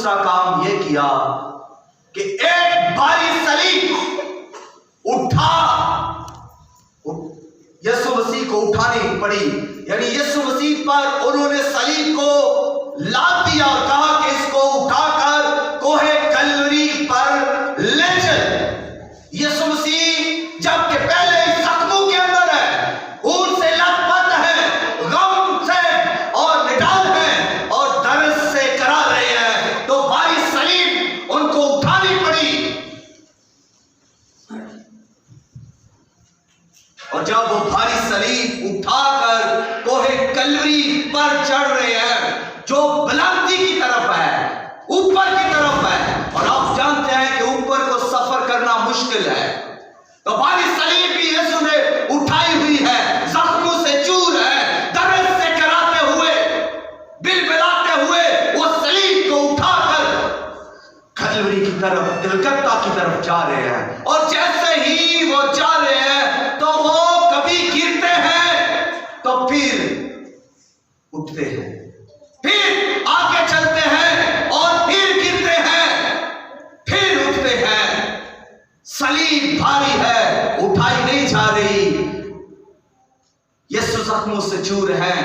دوسرا کام یہ کیا کہ ایک بھاری صلیب اٹھا، یسوع مسیح کو اٹھانی پڑی، یعنی یسوع مسیح پر انہوں نے صلیب کو لاد دیا اور کہا کہ اس کو اٹھا کر کوہ کلوری پر لے چل۔ یسوع مسیح جب کہ پہلے ہی زخموں کے اندر ہے، خون سے لت پت ہے، غم سے اور نڈال ہے اور درد سے کرا رہے ہیں، تو بھاری صلیب ان کو اٹھانی پڑی۔ اور جب وہ بھاری صلیب اٹھا کر کوہ کلوری پر چڑھ رہے ہیں جو بلندی کی طرف ہے، اوپر کی طرف ہے، اور آپ جانتے ہیں کہ اوپر کو سفر کرنا مشکل ہے، تو بھاری صلیب بھی یسوع نے اٹھائی ہوئی ہے، زخموں سے چور ہے، درد سے کراتے ہوئے، بلبلاتے ہوئے وہ صلیب کو اٹھا کر کلوری کی طرف، گلگتہ کی طرف جا رہے ہیں۔ اور جیسے ہی وہ جا رہے ہیں تو وہ کبھی گرتے ہیں تو پھر اٹھتے ہیں، پھر آگے چلتے ہیں اور پھر گرتے ہیں، پھر اٹھتے ہیں۔ صلیب بھاری ہے، اٹھائی نہیں جا رہی۔ یسوع زخموں سے چور ہے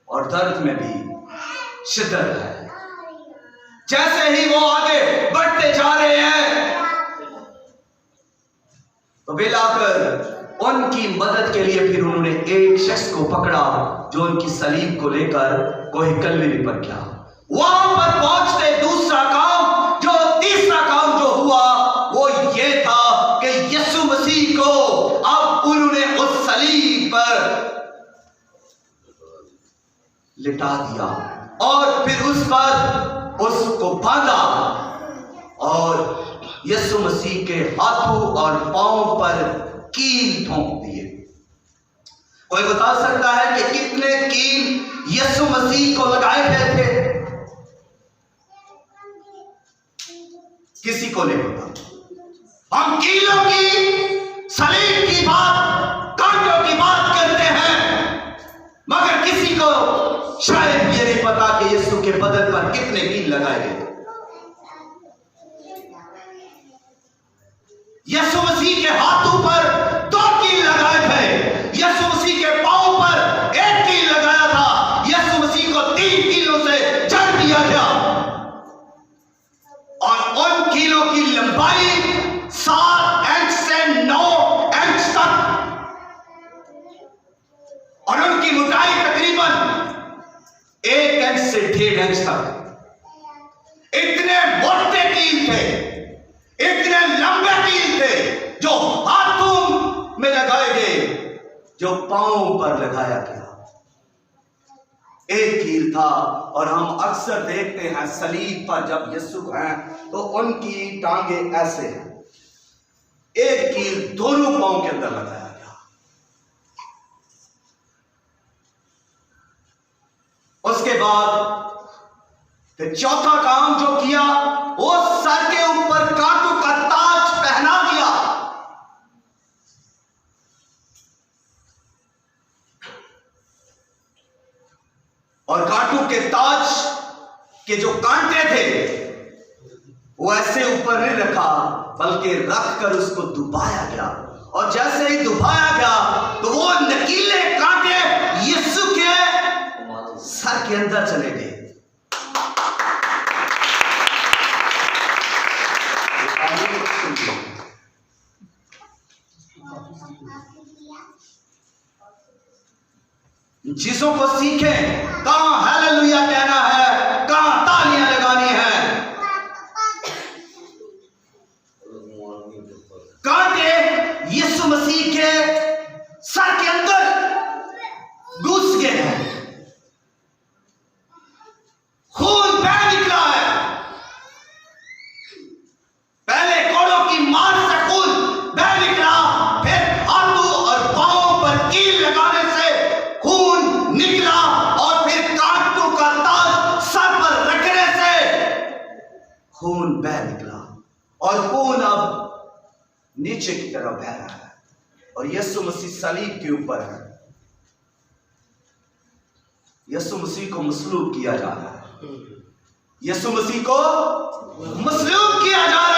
اور درد میں بھی شدت ہے۔ جیسے ہی وہ آگے بڑھتے جا رہے ہیں تو بلا کر ان کی مدد کے لیے پھر انہوں نے ایک شخص کو پکڑا جو ان کی صلیب کو لے کر کوہ کلوری پر گیا۔ وہاں پر پہنچتے دوسرا کام، جو تیسرا کام جو ہوا وہ یہ تھا کہ یسوع مسیح کو اب انہوں نے اس صلیب پر لٹا دیا اور پھر اس پر اس کو باندھا اور یسوع مسیح کے ہاتھوں اور پاؤں پر کیل ٹھونک دیے۔ کوئی بتا سکتا ہے کہ کتنے کیل یسوع مسیح کو لگائے گئے تھے؟ کسی کو نہیں پتا۔ ہم کیلوں کی، صلیب کی بات، کانٹوں کی بات کرتے ہیں، مگر کسی کو شاید یہ نہیں پتا کہ یسوع کے بدن پر کتنے کیل لگائے گئے تھے۔ یسوع مسیح کے ہاتھوں پر 2 کیل لگائے تھے، یسوع مسیح کے پاؤں پر 1 کیل لگایا تھا، یسوع مسیح کو 3 کیلوں سے جڑ دیا گیا، اور ان کیلوں کی لمبائی 7 انچ سے 9 انچ تک، اور ان کی موٹائی تقریباً 1 انچ سے 1.5 انچ تک۔ اتنے موٹے کیل تھے، اتنے لمبے کیل تھے جو ہاتھوں میں لگائے گئے، جو پاؤں پر لگایا گیا۔ 1 کیل تھا، اور ہم اکثر دیکھتے ہیں صلیب پر جب یسوع ہیں تو ان کی ٹانگیں ایسے ہیں، 1 کیل دونوں پاؤں کے اندر لگایا گیا۔ اس کے بعد پھر چوتھا کام جو کیا وہ سر کے اوپر کانٹوں کا تاج پہنا دیا۔ اور کانٹوں کے تاج کے جو کانٹے تھے وہ ایسے اوپر نہیں رکھا، بلکہ رکھ کر اس کو دبایا گیا، اور جیسے ہی دبایا گیا تو وہ نکیلے کانٹے یسوع کے سر کے اندر چلے گئے۔ چیزوں کو سیکھیں، کہاں ہیلیلویا کہنا ہے، کہاں تالیاں لگانی ہے۔ کانٹے یسوع مسیح کے سر کے اندر گھس گئے ہیں، خون بہہ نکلا ہے، پہلے کوڑوں کی مار سے خون بہہ نکلا، پھر ہاتھوں اور پاؤں پر کیل لگانے سے خون نکلا، اور پھر کانٹوں کا تاج سر پر رکھنے سے خون بہہ نکلا، اور خون اب نیچے کی طرف بہہ رہا ہے، اور یسوع مسیح صلیب کے اوپر ہے، یسوع مسیح کو مصلوب کیا جا رہا ہے، یسوع مسیح کو مصلوب کیا جا